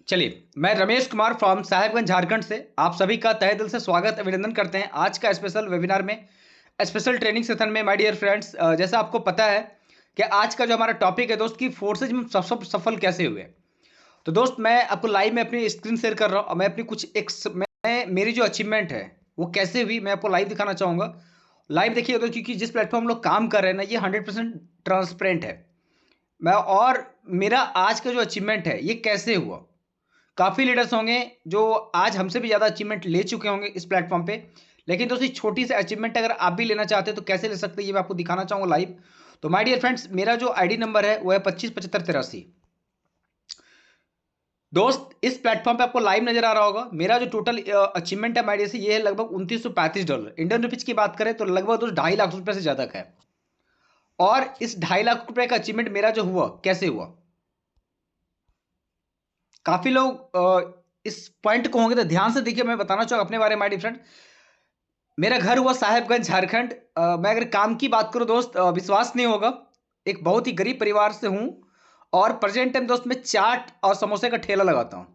चलिए, मैं रमेश कुमार फ्रॉम साहेबगंज झारखंड से आप सभी का तहे दिल से स्वागत अभिनंदन करते हैं आज का स्पेशल वेबिनार में, स्पेशल ट्रेनिंग सेशन में। माय डियर फ्रेंड्स, जैसा आपको पता है कि आज का जो हमारा टॉपिक है दोस्त कि फोर्सेज में सफल कैसे हुए। तो दोस्त, मैं आपको लाइव में अपनी स्क्रीन शेयर कर रहा हूँ और मैं अपनी कुछ मैं मेरी जो अचीवमेंट है वो कैसे हुई मैं आपको लाइव दिखाना चाहूँगा। लाइव देखिए तो, क्योंकि जिस प्लेटफॉर्म हम लोग काम कर रहे हैं ना, ये 100% ट्रांसपेरेंट है। मैं और मेरा आज का जो अचीवमेंट है ये कैसे हुआ। काफ़ी लीडर्स होंगे जो आज हमसे भी ज़्यादा अचीवमेंट ले चुके होंगे इस प्लेटफॉर्म पे। लेकिन दोस्तों, छोटी सी अचीवमेंट अगर आप भी लेना चाहते हैं तो कैसे ले सकते हैं, ये मैं आपको दिखाना चाहूँगा लाइव। तो माय डियर फ्रेंड्स, मेरा जो आईडी नंबर है वो है 257583। दोस्त, इस प्लेटफॉर्म पे आपको लाइव नजर आ रहा होगा। मेरा जो टोटल अचीवमेंट है माय डियर से, ये है लगभग $2935। इंडियन रुपीज की बात करें तो लगभग दोस्त 2.5 लाख रुपए से ज़्यादा का है। और इस 2.5 लाख रुपए का अचीवमेंट मेरा जो हुआ कैसे हुआ, काफी लोग इस पॉइंट को होंगे तो ध्यान से देखिए। मैं बताना चाहूंगा अपने बारे में माय डिफरेंट। मेरा घर हुआ साहेबगंज झारखंड। मैं अगर काम की बात करूं दोस्त, विश्वास नहीं होगा, एक बहुत ही गरीब परिवार से हूं और प्रेजेंट टाइम दोस्त मैं चाट और समोसे का ठेला लगाता हूं।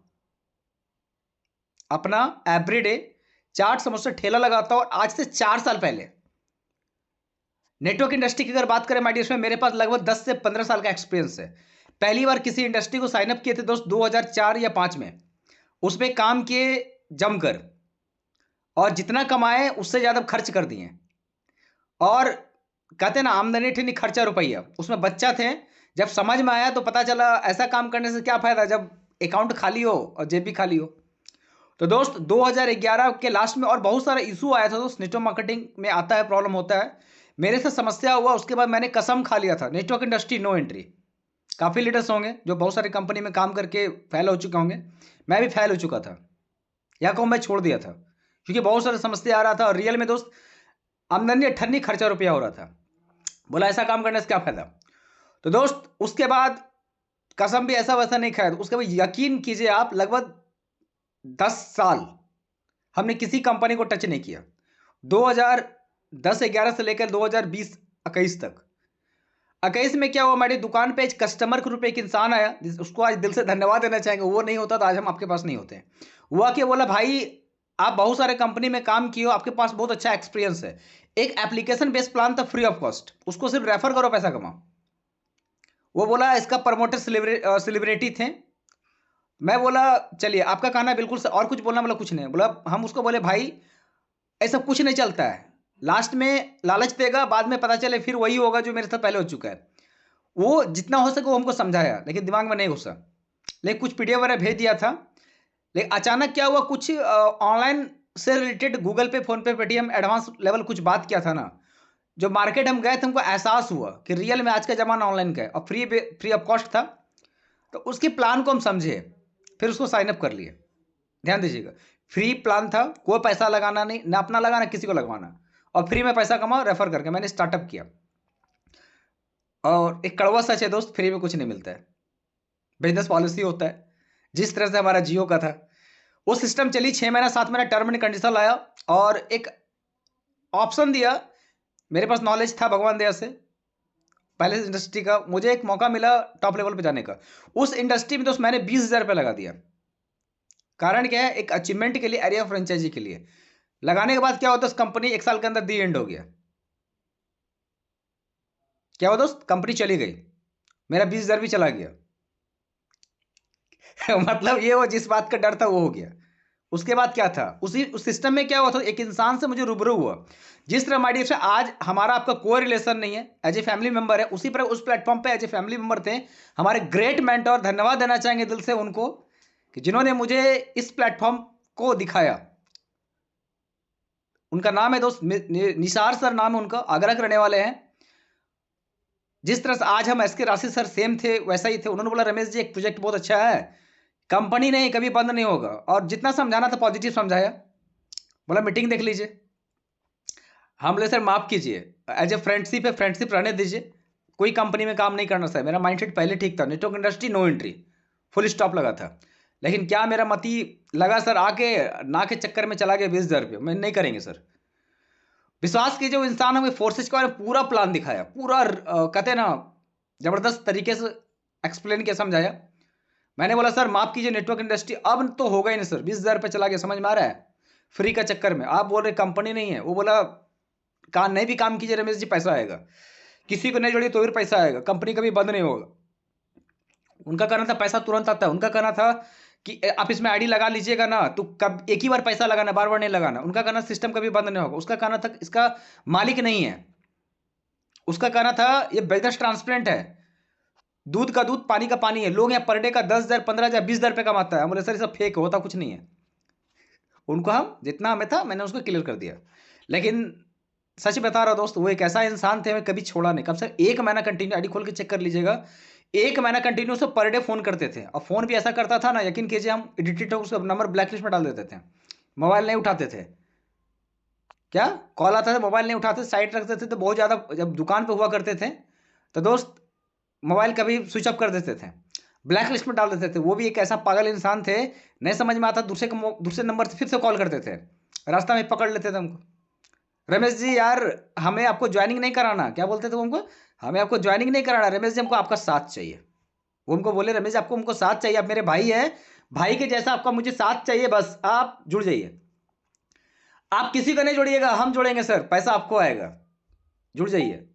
अपना एवरीडे चाट समोसे ठेला लगाता हूं। और आज से 4 साल पहले नेटवर्क इंडस्ट्री की अगर बात करें माय डियर फ्रेंड, मेरे पास लगभग 10 से 15 साल का एक्सपीरियंस है। पहली बार किसी इंडस्ट्री को साइन अप किए थे दोस्त 2004 या 5 में। उसमें काम किए जमकर, और जितना कमाए उससे ज्यादा खर्च कर दिए। और कहते हैं ना, आमदनी ठीक नहीं खर्चा रुपया, उसमें बच्चा थे। जब समझ में आया तो पता चला ऐसा काम करने से क्या फायदा जब अकाउंट खाली हो और जेब भी खाली हो। तो दोस्त 2011 के लास्ट में और बहुत सारा इशू आया था दोस्त। नेटवर्क मार्केटिंग में आता है, प्रॉब्लम होता है। मेरे से समस्या हुआ, उसके बाद मैंने कसम खा लिया था नेटवर्क इंडस्ट्री नो एंट्री। काफ़ी लीडर्स होंगे जो बहुत सारी कंपनी में काम करके फेल हो चुके होंगे। मैं भी फेल हो चुका था, या कहूँ मैं छोड़ दिया था, क्योंकि बहुत सारी समस्या आ रहा था और रियल में दोस्त आमदनी अठन्नी खर्चा रुपया हो रहा था। बोला ऐसा काम करने से क्या फायदा। तो दोस्त उसके बाद कसम भी ऐसा वैसा नहीं खाया। उसके बाद यकीन कीजिए आप, लगभग 10 साल हमने किसी कंपनी को टच नहीं किया। 2010-11 से लेकर 2020-21 तक। 21 में क्या हुआ, हमारी दुकान पे एक कस्टमर के रूप में एक इंसान आया, उसको आज दिल से धन्यवाद देना चाहेंगे। वो नहीं होता तो आज हम आपके पास नहीं होते। हुआ कि बोला, भाई आप बहुत सारे कंपनी में काम किए हो, आपके पास बहुत अच्छा एक्सपीरियंस है। एक एप्लीकेशन बेस्ड प्लान था फ्री ऑफ कॉस्ट, उसको सिर्फ रेफर करो, पैसा कमाओ। वो बोला इसका प्रमोटर सेलिब्रिटी थे। मैं बोला चलिए आपका कहना है बिल्कुल और कुछ बोलना, बोला कुछ नहीं। बोला हम उसको बोले भाई ऐसा कुछ नहीं चलता है। लास्ट में लालच देगा, बाद में पता चले फिर वही होगा जो मेरे साथ पहले हो चुका है। वो जितना हो सके वो हमको समझाया, लेकिन दिमाग में नहीं घुसा। लेकिन कुछ पीडीएफ वगैरह भेज दिया था। लेकिन अचानक क्या हुआ, कुछ ऑनलाइन से रिलेटेड गूगल पे, फोन पे, पेटीएम एडवांस लेवल कुछ बात किया था ना, जो मार्केट हम गए थे हमको एहसास हुआ कि रियल में आज का जमाना ऑनलाइन का है और फ्री ऑफ कॉस्ट था। तो उसके प्लान को हम समझे, फिर उसको साइन अप कर लिए। ध्यान दीजिएगा, फ्री प्लान था, कोई पैसा लगाना नहीं, ना अपना लगाना किसी को लगवाना, और फ्री में पैसा कमाओ रेफर करके मैंने स्टार्टअप किया। और एक कड़वा सच है दोस्त, फ्री में कुछ नहीं मिलता है, बिजनेस पॉलिसी होता है। जिस तरह से हमारा जियो का था वो सिस्टम चली, 6 महीना 7 महीना टर्म एंड कंडीशन लाया और एक ऑप्शन दिया। मेरे पास नॉलेज था भगवान दया से, पहले इंडस्ट्री का मुझे एक मौका मिला टॉप लेवल पे जाने का। उस इंडस्ट्री में दोस्त मैंने 20,000 रुपये लगा दिया। कारण क्या है, एक अचीवमेंट के लिए, एरिया फ्रेंचाइजी के लिए। लगाने के बाद क्या होता है, उस कंपनी 1 साल के अंदर दी एंड हो गया। क्या हुआ दोस्त, कंपनी चली गई, मेरा 20,000 भी चला गया। मतलब ये वो जिस बात का डर था वो हो गया। उसके बाद क्या था, उस सिस्टम में क्या हुआ था, एक इंसान से मुझे रूबरू हुआ। जिस तरह माइडियर से आज हमारा आपका कोई रिलेशन नहीं है, एज ए फैमिली मेंबर है, उसी पर उस प्लेटफॉर्म पे एज ए फैमिली मेंबर थे हमारे ग्रेट मेंटर। धन्यवाद देना चाहेंगे दिल से उनको कि जिन्होंने मुझे इस प्लेटफॉर्म को दिखाया। उनका नाम है दोस्त निसार सर, नाम है उनका, आगरा के रहने वाले हैं। जिस तरह से आज हम एस के राशि सर सेम थे वैसा ही थे। उन्होंने बोला रमेश जी एक प्रोजेक्ट बहुत अच्छा है, कंपनी नहीं कभी बंद नहीं होगा, और जितना समझाना था पॉजिटिव समझाया। बोला मीटिंग देख लीजिए। हम बोले सर माफ़ कीजिए, एज ए फ्रेंडशिप है, फ्रेंडशिप रहने दीजिए, कोई कंपनी में काम नहीं करना सर। मेरा माइंडसेट पहले ठीक था, network industry no entry, full stop लगा था। लेकिन क्या मेरा मती लगा सर, आके ना के चक्कर में चला गया 20,000 रुपये। मैं नहीं करेंगे सर। विश्वास कीजिए, वो इंसान हमें फोर्सेज के बारे में पूरा प्लान दिखाया, पूरा कहते हैं ना जबरदस्त तरीके से एक्सप्लेन किया, समझाया। मैंने बोला सर माफ कीजिए नेटवर्क इंडस्ट्री अब तो होगा ही नहीं सर, 20,000 रुपये चला गया, समझ में आ रहा है, फ्री का चक्कर में। आप बोल रहे कंपनी नहीं है, वो बोला काम नहीं भी काम कीजिए रमेश जी पैसा आएगा, किसी को नहीं जोड़िए तो भी पैसा आएगा, कंपनी कभी बंद नहीं होगा। उनका कहना था पैसा तुरंत आता है, उनका कहना था कि आप इसमें आईडी लगा लीजिएगा ना तो कब एक ही बार पैसा लगाना, बार बार नहीं लगाना। उनका कहना सिस्टम कभी बंद नहीं होगा। उसका कहना था इसका मालिक नहीं है, उसका कहना था ये बिजनेस ट्रांसपेरेंट है, दूध का दूध पानी का पानी है, लोग यहाँ पर डे का 10,000 15,000 20,000 रुपये कमाता है। हम बोले सर ये सब फेक होता कुछ नहीं है। उनको हम जितना हमें था मैंने उसको क्लियर कर दिया। लेकिन सच बता रहा दोस्त, वो एक ऐसा इंसान थे, हमें कभी छोड़ा नहीं। कम से कम 1 महीना कंटिन्यू, आईडी खोल के चेक कर लीजिएगा, 1 महीना कंटिन्यू से पर डे फोन करते थे। और फोन भी ऐसा करता था ना, यकीन कीजिए हम एडिटेड उसका नंबर ब्लैकलिस्ट में डाल देते थे, मोबाइल नहीं उठाते थे। क्या कॉल आता था मोबाइल नहीं उठाते, साइड रख देते थे। बहुत ज़्यादा जब दुकान पे हुआ करते थे तो दोस्त मोबाइल कभी स्विच ऑफ कर देते थे, ब्लैक लिस्ट में डाल देते थे। वो भी एक ऐसा पागल इंसान थे, नहीं समझ में आता, दूसरे नंबर से फिर से कॉल करते थे, रास्ता में पकड़ लेते थे हमको। रमेश जी यार हमें आपको ज्वाइनिंग नहीं कराना, क्या बोलते थे वो हमको, हमें आपको ज्वाइनिंग नहीं कराना रमेश जी, हमको आपका साथ चाहिए। वो हमको बोले रमेश जी आपको हमको साथ चाहिए, आप मेरे भाई हैं, भाई के जैसा आपका मुझे साथ चाहिए, बस आप जुड़ जाइए, आप किसी को नहीं जोड़िएगा, हम जोड़ेंगे सर, पैसा आपको आएगा, जुड़ जाइए।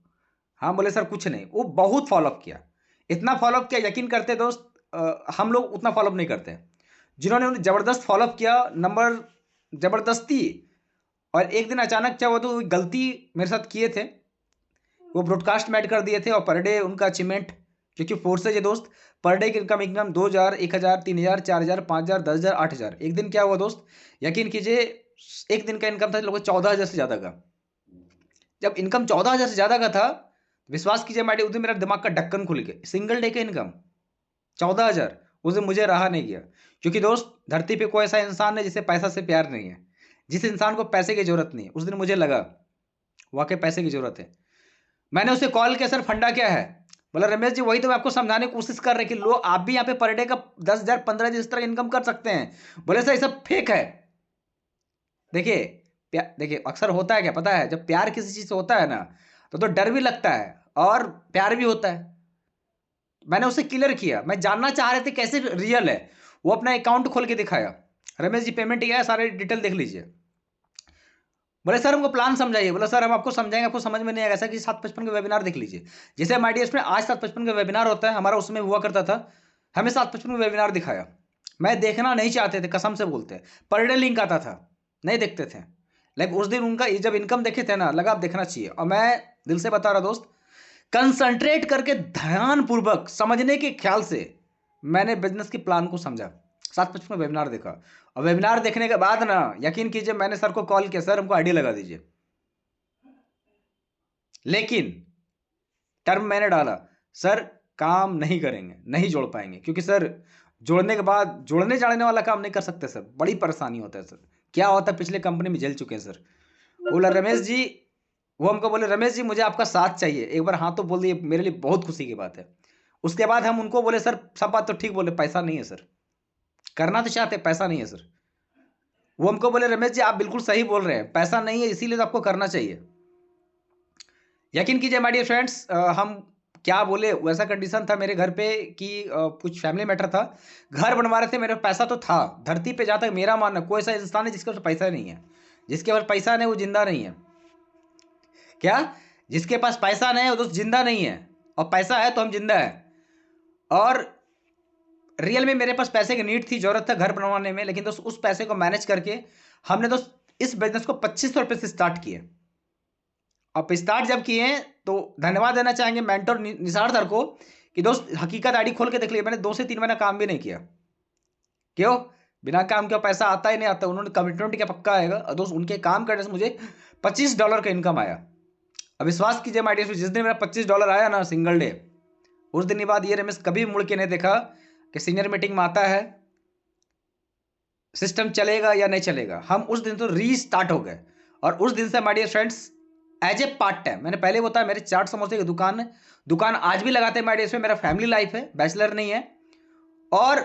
हाँ बोले सर कुछ नहीं। वो बहुत फॉलोअप किया, इतना फॉलोअप किया, यकीन करते दोस्त हम लोग उतना फॉलोअप नहीं करते। जिन्होंने उन्हें ज़बरदस्त फॉलोअप किया, नंबर ज़बरदस्ती। और एक दिन अचानक क्या हुआ, तो गलती मेरे साथ किए थे, वो ब्रॉडकास्ट में ऐड कर दिए थे। और पर डे उनका अचीवमेंट, क्योंकि फोर्सेज है दोस्त, पर डे की इनकम 2,000 1,000 3,000 4,000 5,000 10,000 8,000। एक दिन क्या हुआ दोस्त, यकीन कीजिए एक दिन का इनकम था लोगों 14,000 से ज़्यादा का। जब इनकम 14,000 से ज़्यादा का था, विश्वास कीजिए माइडी, उस दिन मेरा दिमाग का ढक्कन खुल गया। सिंगल डे का इनकम 14,000, उस दिन मुझे रहा नहीं गया। क्योंकि दोस्त धरती पे कोई ऐसा इंसान है जिसे पैसा से प्यार नहीं है, जिस इंसान को पैसे की जरूरत नहीं है। उस दिन मुझे लगा वाकई पैसे की जरूरत है। मैंने उसे कॉल किया, सर फंडा क्या है? बोला रमेश जी वही तो मैं आपको समझाने की कोशिश कर रहे कि लो आप भी यहाँ पे पर डे का 10,000 15,000 इस तरह इनकम कर सकते हैं। बोले सर ये सब फेक है। देखिए देखिए अक्सर होता है क्या पता है, जब प्यार किसी चीज से होता है ना तो डर भी लगता है और प्यार भी होता है। मैंने उसे क्लियर किया, मैं जानना चाह रहे थे कैसे रियल है। वो अपना अकाउंट खोल के दिखाया, रमेश जी पेमेंट किया है, सारे डिटेल देख लीजिए। बोले सर हमको प्लान समझाइए। बोला सर हम आपको समझाएंगे, आपको समझ में नहीं आएगा। ऐसा कि 755 का वेबिनार देख लीजिए, जैसे माय डियर्स में आज 755 का वेबिनार होता है हमारा, उसमें हुआ करता था। हमें 755 का वेबिनार दिखाया, मैं देखना नहीं चाहते थे, कसम से बोलते हैं। पर डे लिंक आता था, नहीं देखते थे। लेकिन उस दिन उनका जब इनकम देखे थे ना, लगा आप देखना चाहिए। और मैं दिल से बता रहा दोस्त, कंसंट्रेट करके ध्यानपूर्वक समझने के ख्याल से मैंने बिजनेस की प्लान को समझा, 755 में वेबिनार देखा। और वेबिनार देखने के बाद ना यकीन कीजिए मैंने सर को कॉल किया, सर हमको आईडी लगा दीजिए। लेकिन टर्म मैंने डाला, सर काम नहीं करेंगे, नहीं जोड़ पाएंगे, क्योंकि सर जोड़ने के बाद जोड़ने जाने वाला काम नहीं कर सकते सर, बड़ी परेशानी होता है सर। क्या होता है पिछले कंपनी में झेल चुके हैं सर। बोला रमेश जी, वो हमको बोले रमेश जी मुझे आपका साथ चाहिए, एक बार हाँ तो बोल दिए, मेरे लिए बहुत खुशी की बात है। उसके बाद हम उनको बोले सर सब बात तो ठीक बोले, पैसा नहीं है सर, करना तो चाहते पैसा नहीं है सर। वो हमको बोले रमेश जी आप बिल्कुल सही बोल रहे हैं, पैसा नहीं है इसीलिए तो आपको करना चाहिए। यकीन कीजिए माय डियर फ्रेंड्स, हम क्या बोले, वैसा कंडीशन था मेरे घर पे कि कुछ फैमिली मैटर था, घर बनवा रहे थे, मेरे पास पैसा तो था। धरती पे जहाँ तक मेरा मानना, कोई ऐसा इंसान है जिसके पास पैसा नहीं है, जिसके पास पैसा नहीं वो जिंदा नहीं है। क्या? जिसके पास पैसा नहीं है वो दोस्त जिंदा नहीं है, और पैसा है तो हम जिंदा है। और रियल में मेरे पास पैसे की नीड थी, जरूरत था घर बनवाने में, लेकिन दोस्त उस पैसे को मैनेज करके हमने दोस्त इस बिजनेस को 2,500 रुपये से स्टार्ट किए। अब स्टार्ट जब किए तो धन्यवाद देना चाहेंगे मेंटर निसार सर को कि दोस्त हकीकत आईडी खोल के देख लिया, मैंने 2 से 3 महीना काम भी नहीं किया। क्यों? बिना काम के पैसा आता ही नहीं आता, उन्होंने कमिटमेंट क्या पक्का आएगा। और दोस्त उनके काम करने से मुझे $25 का इनकम आया। अब विश्वास कीजिए माय डियर, जिस दिन मेरा $25 आया ना सिंगल डे, उस दिन के बाद ये रमेश कभी मुड़ के नहीं देखा कि सीनियर मीटिंग में आता है सिस्टम चलेगा या नहीं चलेगा। हम उस दिन तो रीस्टार्ट हो गए। और उस दिन से my dear friends as a part time, मैंने पहले बताया मेरे चाट समोसे की दुकान है, दुकान आज भी लगाते हैं माय डियर, इसमें मेरा फैमिली लाइफ है, बैचलर नहीं है। और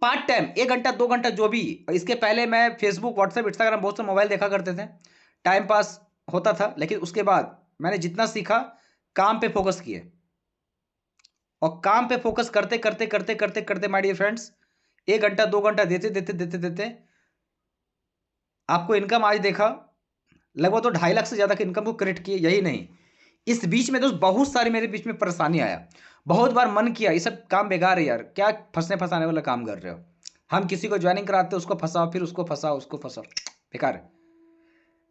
पार्ट टाइम 1 घंटा 2 घंटा जो भी, इसके पहले मैं फेसबुक व्हाट्सएप इंस्टाग्राम बहुत से मोबाइल देखा करते थे, टाइम पास होता था। लेकिन उसके बाद मैंने जितना सीखा काम पे फोकस किए, और काम पे फोकस करते करते करते करते करते माय डियर फ्रेंड्स 1 घंटा 2 घंटा देते देते देते देते आपको इनकम आज देखा लगभग तो 2.5 लाख से ज्यादा की इनकम को क्रिएट किए। यही नहीं, इस बीच में दोस्त बहुत सारी मेरे बीच में परेशानी आया। बहुत बार मन किया ये सब काम बेकार है यार, क्या फंसने फंसाने वाला काम कर रहे हो। हम किसी को ज्वाइनिंग कराते उसको फंसाओ, फिर उसको फंसाओ, उसको फंसाओ, बेकार है।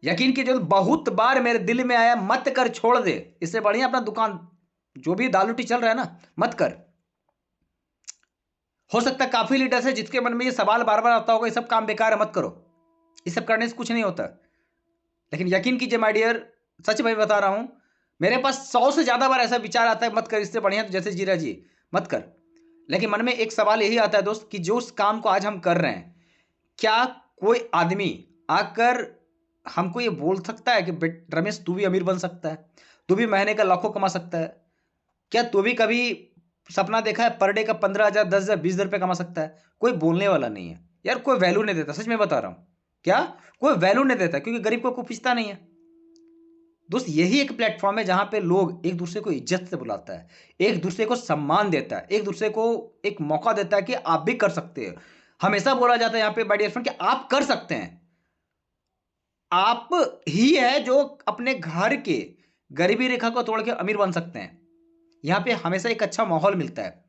यकीन कीजिए बहुत बार मेरे दिल में आया मत कर, छोड़ दे, इससे बढ़िया अपना दुकान जो भी दाल रोटी चल रहा है ना मत कर। हो सकता है काफी लीडर्स है जिसके मन में ये सवाल बार बार आता होगा ये सब काम बेकार है मत करो, ये सब करने से कुछ नहीं होता। लेकिन यकीन कीजिए माय डियर, सच में बता रहा हूं, मेरे पास 100 से ज्यादा बार ऐसा विचार आता है मत कर, इससे बढ़िया तो जैसे जीरा जी मत कर। लेकिन मन में एक सवाल यही आता है दोस्त कि जो उस काम को आज हम कर रहे हैं, क्या कोई आदमी आकर हमको ये बोल सकता है कि रमेश तू भी अमीर बन सकता है, तू भी महीने का लाखों कमा सकता है? क्या तू भी कभी सपना देखा है पर डे का 15,000 10,000 20,000 रुपये कमा सकता है? कोई बोलने वाला नहीं है यार, कोई वैल्यू नहीं देता, सच में बता रहा हूं। क्या कोई वैल्यू नहीं देता क्योंकि गरीब को कोई पूछता नहीं है। दोस्त यही एक प्लेटफॉर्म है जहां पे लोग एक दूसरे को इज्जत से बुलाता है, एक दूसरे को सम्मान देता है, एक दूसरे को एक मौका देता है कि आप भी कर सकते हैं। हमेशा बोला जाता है यहाँ पे बाय डियर फ्रेंड कि आप कर सकते हैं। आप ही है जो अपने घर के गरीबी रेखा को तोड़ के अमीर बन सकते हैं। यहाँ पे हमेशा एक अच्छा माहौल मिलता है।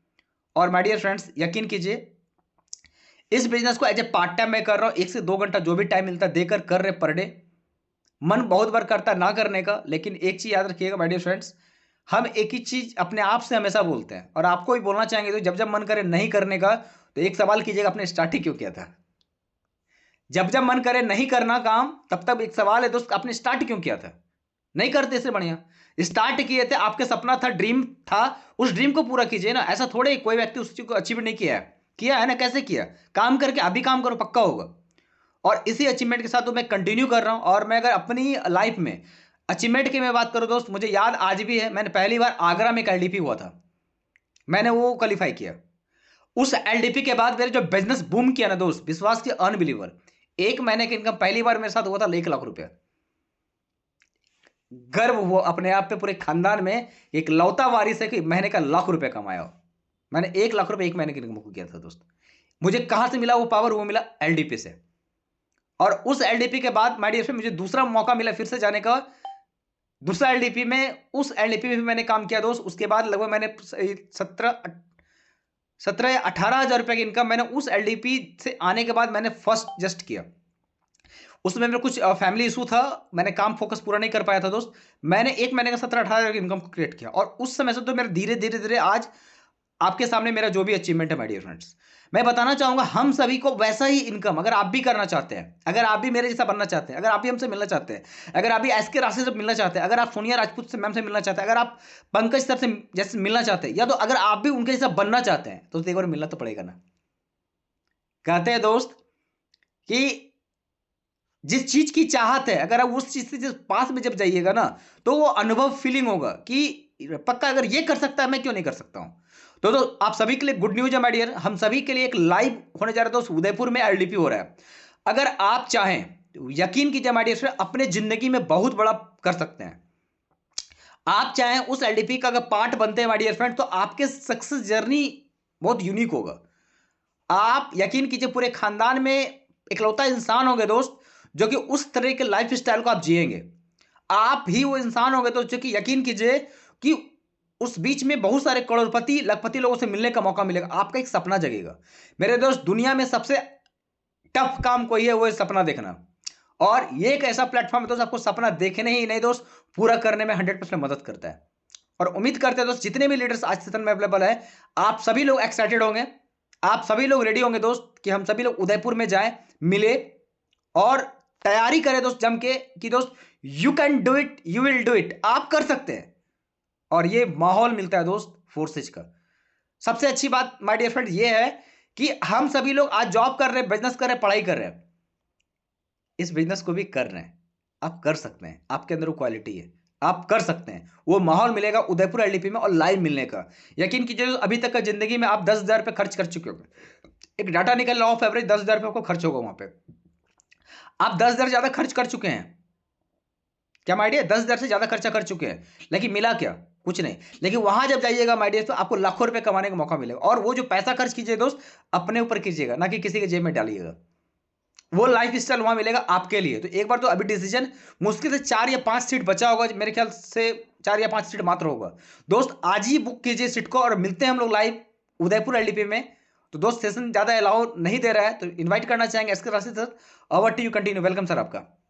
और माय डियर फ्रेंड्स यकीन कीजिए इस बिजनेस को एज ए पार्ट टाइम मैं कर रहा हूँ, 1 से 2 घंटा जो भी टाइम मिलता है देकर कर रहे पर डे। मन बहुत बार करता है ना करने का, लेकिन एक चीज याद रखिएगा माय डियर फ्रेंड्स, हम एक ही चीज अपने आप से हमेशा बोलते हैं और आपको भी बोलना चाहेंगे। तो जब जब मन करे नहीं करने का तो एक सवाल कीजिएगा, आपने स्टार्ट ही क्यों किया था? जब जब मन करे नहीं करना काम तब तब एक सवाल है दोस्त, आपने स्टार्ट क्यों किया था? नहीं करते इससे बढ़िया स्टार्ट किए थे, आपके सपना था, ड्रीम था, उस ड्रीम को पूरा कीजिए ना। ऐसा थोड़े कोई व्यक्ति उस चीज को अचीव नहीं किया है ना। कैसे किया? काम करके अभी काम करो, पक्का होगा। और इसी अचीवमेंट के साथ तो मैं कंटिन्यू कर रहा हूं। और मैं अगर अपनी लाइफ में अचीवमेंट की मैं बात करूं दोस्त, मुझे याद आज भी है, मैंने पहली बार आगरा में एक एलडीपी हुआ था, मैंने वो क्वालिफाई किया। उस एलडीपी के बाद मेरे जो बिजनेस बूम किया ना दोस्त, विश्वास के अनबिलीवर, 1 महीने की इनकम पहली बार मेरे साथ हुआ था 1 लाख रुपया। गर्व हुआ अपने आप पे, पूरे खानदान में एक लौता वारिस है कि महीने का 1 लाख रुपया कमाया हो। मैंने 1 लाख रुपया 1 महीने की इनकम को किया था दोस्त। मुझे कहां से मिला वो पावर? वो मिला एलडीपी से। और उस एलडीपी के बाद माय डियर फ्रेंड मुझे दूसरा मौका मिला फिर से जाने का, दूसरा एलडीपी में। उस एलडीपी में भी मैंने काम किया दोस्त। उसके बाद लगभग मैंने 17 या 18 हजार रुपए की इनकम मैंने उस एलडीपी से आने के बाद मैंने फर्स्ट जस्ट किया। उसमें मेरा कुछ फैमिली इशू था, मैंने काम फोकस पूरा नहीं कर पाया था दोस्त। मैंने 1 महीने का 17-18 हजार की इनकम क्रिएट किया। और उस समय से तो मेरा धीरे धीरे धीरे आज आपके सामने मेरा जो भी अचीवमेंट है माय डियर फ्रेंड्स, मैं बताना चाहूंगा हम सभी को वैसा ही इनकम अगर आप भी करना चाहते हैं, अगर आप भी मेरे जैसा बनना चाहते हैं, अगर आप भी हमसे मिलना चाहते हैं, अगर आप भी एसके राशि से मिलना चाहते हैं, अगर आप सोनिया राजपूत से मैम से मिलना चाहते हैं, अगर आप पंकज सर से जैसे मिलना चाहते हैं, या तो अगर आप भी उनके जैसा बनना चाहते हैं तो एक बार मिलना तो पड़ेगा ना। कहते हैं दोस्त कि जिस चीज की चाहत है अगर आप उस चीज से जिस पास में जब जाइएगा ना तो वो अनुभव फीलिंग होगा कि पक्का अगर ये कर सकता है मैं क्यों नहीं कर सकता हूं। तो आप सभी के लिए गुड न्यूज है माय डियर, हम सभी के लिए एक लाइव होने जा रहा है दोस्त, उदयपुर में एलडीपी हो रहा है। अगर आप चाहें तो यकीन कीजिए माय डियर अपने जिंदगी में बहुत बड़ा कर सकते हैं। आप चाहें उस एलडीपी का अगर पार्ट बनते हैं माय डियर फ्रेंड तो आपके सक्सेस जर्नी बहुत यूनिक होगा। आप यकीन कीजिए पूरे खानदान में इकलौता इंसान होंगे दोस्त जो कि उस तरह के लाइफ स्टाइल को आप जिएंगे। आप ही वो इंसान होंगे दोस्त जो कि यकीन कीजिए कि उस बीच में बहुत सारे करोड़पति लखपति लोगों से मिलने का मौका मिलेगा, आपका एक सपना जगेगा। मेरे दोस्त दुनिया में सबसे टफ काम कोई है वो है सपना देखना। और ये एक ऐसा प्लेटफॉर्म है दोस्त आपको सपना देखने ही नहीं दोस्त पूरा करने में 100% मदद करता है। और उम्मीद करते हैं दोस्त जितने भी लीडर्स आज सेशन में अवेलेबल है आप सभी लोग एक्साइटेड होंगे, आप सभी लोग रेडी होंगे दोस्त कि हम सभी लोग उदयपुर में जाएं, मिले और तैयारी करें दोस्त जम के कि दोस्त you can do it, you will do it, आप कर सकते हैं। और ये माहौल मिलता है दोस्त फोर्सेज का। सबसे अच्छी बात माय डियर फ्रेंड ये है कि हम सभी लोग आज जॉब कर रहे हैं, बिजनेस कर रहे हैं, पढ़ाई कर रहे हैं, इस बिजनेस को भी कर रहे हैं। आप कर सकते हैं, आपके अंदर वो क्वालिटी है, आप कर सकते हैं। वो माहौल मिलेगा उदयपुर एलडीपी में और लाइव मिलने का। यकीन कीजिए अभी तक का जिंदगी में आप 10,000 रुपये खर्च कर चुके होंगे। एक डाटा निकल रहा ऑफ एवरेज 10,000 रुपये को खर्च होगा वहां पे। आप 10,000 ज्यादा खर्च कर चुके हैं, क्या आइडिया? 10,000 से ज्यादा खर्चा कर चुके हैं, लेकिन मिला क्या? कुछ नहीं। लेकिन वहां जब जाइएगा माय डियर, तो आपको लाखों रुपए कमाने का मौका मिलेगा। और वो जो पैसा खर्च कीजिए दोस्त, अपने ऊपर कीजिएगा, ना कि किसी के जेब में डालिएगा। वो लाइफ स्टाइल वहां मिलेगा आपके लिए। तो एक बार तो अभी डिसीजन, मुश्किल से 4 या 5 सीट बचा होगा मेरे ख्याल से, 4 या 5 सीट मात्र होगा। दोस्त आज ही बुक कीजिए सीट को, और मिलते हैं हम लोग लाइव उदयपुर एलडीपी में। तो दोस्त सेशन ज्यादा अलाउ नहीं दे रहा है, तो इन्वाइट करना चाहेंगे इसके रास्ते। Over to you, continue. Welcome sir आपका।